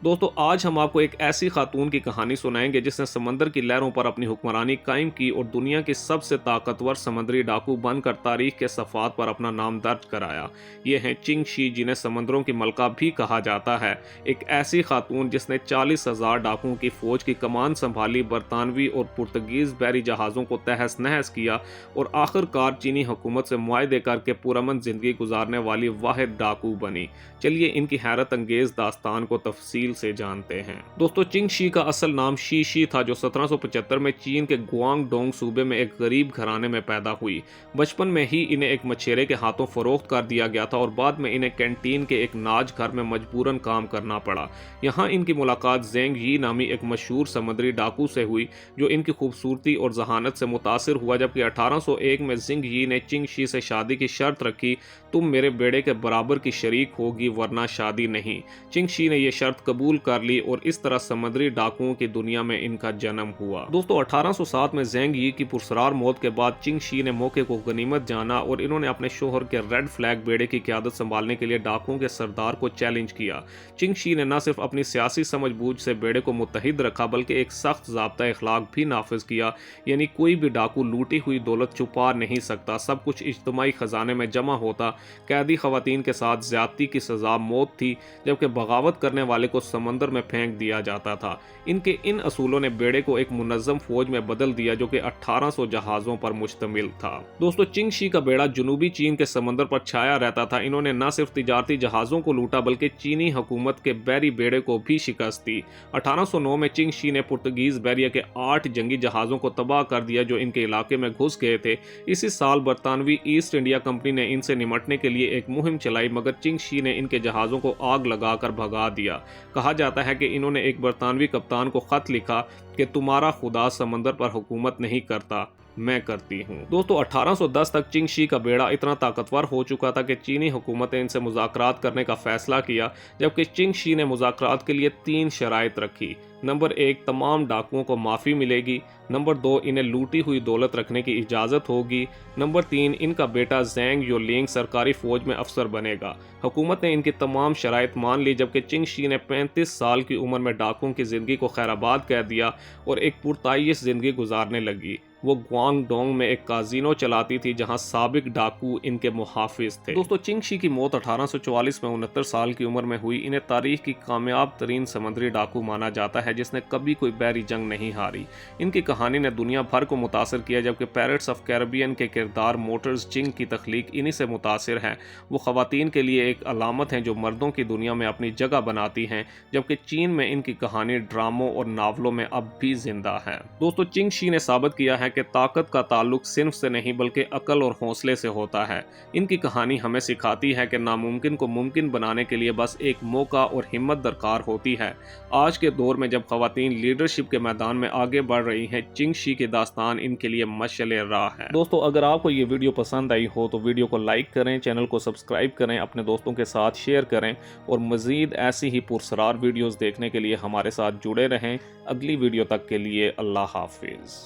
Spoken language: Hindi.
दोस्तों आज हम आपको एक ऐसी खातून की कहानी सुनाएंगे जिसने समंदर की लहरों पर अपनी हुक्मरानी कायम की और दुनिया की सबसे ताकतवर समुद्री डाकू बनकर तारीख के सफ़ात पर अपना नाम दर्ज कराया। ये हैं चिंग शी, जिन्हें समंदरों की मलका भी कहा जाता है। एक ऐसी खातून जिसने 40,000 डाकुओं की फौज की कमान संभाली, बरतानवी और पुर्तगीज बहरी जहाज़ों को तहस नहस किया और आखिरकार चीनी हुकूमत से मुआहदे करके पुरअमन जिंदगी गुजारने वाली वाहिद डाकू बनी। चलिए इनकी हैरत अंगेज दास्तान को तफसील से जानते हैं। दोस्तों चिंग शी का असल नाम शी था, जो 1775 में चीन के गुआंगडोंग सूबे में एक गरीब घराने में पैदा हुई। बचपन में ही इन्हें एक मछेरे के हाथों फरोख्त कर दिया गया था और बाद में इन्हें कैंटीन के एक नाज घर में मजबूरन काम करना पड़ा। यहाँ इनकी मुलाकात ज़ेंग यी नामी एक मशहूर समुद्री डाकू से हुई, जो इनकी खूबसूरती और जहानत से मुतासिर हुआ। जबकि 1801 में ज़ेंग यी ने चिंग शी से शादी की शर्त रखी, तुम मेरे बेड़े के बराबर की शरीक होगी वरना शादी नहीं। चिंग शी ने यह शर्त कबूल कर ली और इस तरह समुद्री डाकुओं की दुनिया में इनका जन्म हुआ। दोस्तों 1807 में ज़ेंग यी की पुरसरार मौत के बाद चिंग शी ने मौके को गनीमत जाना और इन्होंने अपने शोहर के रेड फ्लैग बेड़े की क़यादत संभालने के लिए डाकुओं के सरदार को चैलेंज किया। चिंग शी ने न सिर्फ अपनी सियासी समझबूझ से बेड़े को मुत्तहिद रखा, बल्कि एक सख्त ज़ाब्ता अखलाक भी नाफिज किया। यानी कोई भी डाकू लूटी हुई दौलत छुपा नहीं सकता, सब कुछ इज्तिमाई खजाने में जमा होता। कैदी खवातीन के साथ ज्यादती की सजा मौत थी, जबकि बगावत करने वाले को समंदर में फेंक दिया जाता था। इनके इन असूलों ने बेड़े को एक मुनज़्ज़म फौज में बदल दिया, जो कि 1800 जहाज़ों पर मुश्तमिल था। दोस्तों चिंग शी का बेड़ा जनूबी चीन के समंदर पर छाया रहता था। इन्होंने न सिर्फ तिजारती जहाज़ों को लूटा, बल्कि चीनी हुकूमत के बहरी बेड़े को भी शिकस्त दी। 1809 में चिंग शी ने पुर्तगीज बहरिया के 8 जंगी जहाज़ों को तबाह कर दिया, जो इनके इलाके में घुस गए थे। इसी साल बरतानवी ईस्ट इंडिया कंपनी ने इनसे निमटने के लिए एक मुहिम चलाई, मगर चिंग शी ने इनके जहाज़ों को आग लगाकर भगा दिया। कहा जाता है कि इन्होंने एक बरतानवी कप्तान को खत लिखा कि तुम्हारा खुदा समंदर पर हुकूमत नहीं करता, मैं करती हूँ। दोस्तों 1810 तक चिंग शी का बेड़ा इतना ताकतवर हो चुका था कि चीनी हुकूमत ने इनसे मुज़ाकरात करने का फैसला किया, जबकि चिंग शी ने मुज़ाकरात के लिए 3 शराइत रखी। नंबर 1, तमाम डाकुओं को माफ़ी मिलेगी। नंबर 2, इन्हें लूटी हुई दौलत रखने की इजाज़त होगी। नंबर 3, इनका बेटा ज़ेंग योलिंग सरकारी फ़ौज में अफसर बनेगा। हुकूमत ने इनकी तमाम शराइत मान ली, जबकि चिंग शी ने 35 साल की उम्र में डाकुओं की ज़िंदगी को खैराबाद कह दिया और एक पुरताइश ज़िंदगी गुजारने लगी। वो गुआंगडोंग में एक काजिनो चलाती थी, जहां साबिक डाकू इनके मुहाफिज थे। दोस्तों चिंग शी की मौत 1844 में 69 साल की उम्र में हुई। इन्हें तारीख की कामयाब तरीन समुद्री डाकू माना जाता है, जिसने कभी कोई बहरी जंग नहीं हारी। इनकी कहानी ने दुनिया भर को मुतासर किया, जबकि पैरट्स ऑफ कैरिबियन के किरदार मोटर्स चिंग की तख्लीक इन्हीं से मुतासर है। वो खवातीन के लिए एक अलामत हैं जो मर्दों की दुनिया में अपनी जगह बनाती हैं, जबकि चीन में इनकी कहानी ड्रामों और नावलों में अब भी जिंदा है। दोस्तों चिंग शी ने साबित किया है कि ताकत का ताल्लुक सिर्फ से नहीं बल्कि अकल और हौसले से होता है। इनकी कहानी हमें सिखाती है कि नामुमकिन को मुमकिन बनाने के लिए बस एक मौका और हिम्मत दरकार होती है। आज के दौर में जब खवातीन लीडरशिप के मैदान में आगे बढ़ रही हैं, चिंग शी की दास्तान इनके लिए मशअल राह है। दोस्तों अगर आपको ये वीडियो पसंद आई हो तो वीडियो को लाइक करें, चैनल को सब्सक्राइब करें, अपने दोस्तों के साथ शेयर करें और मज़ीद ऐसी ही पुरसरार वीडियोज़ देखने के लिए हमारे साथ जुड़े रहें। अगली वीडियो तक के लिए अल्लाह हाफिज़।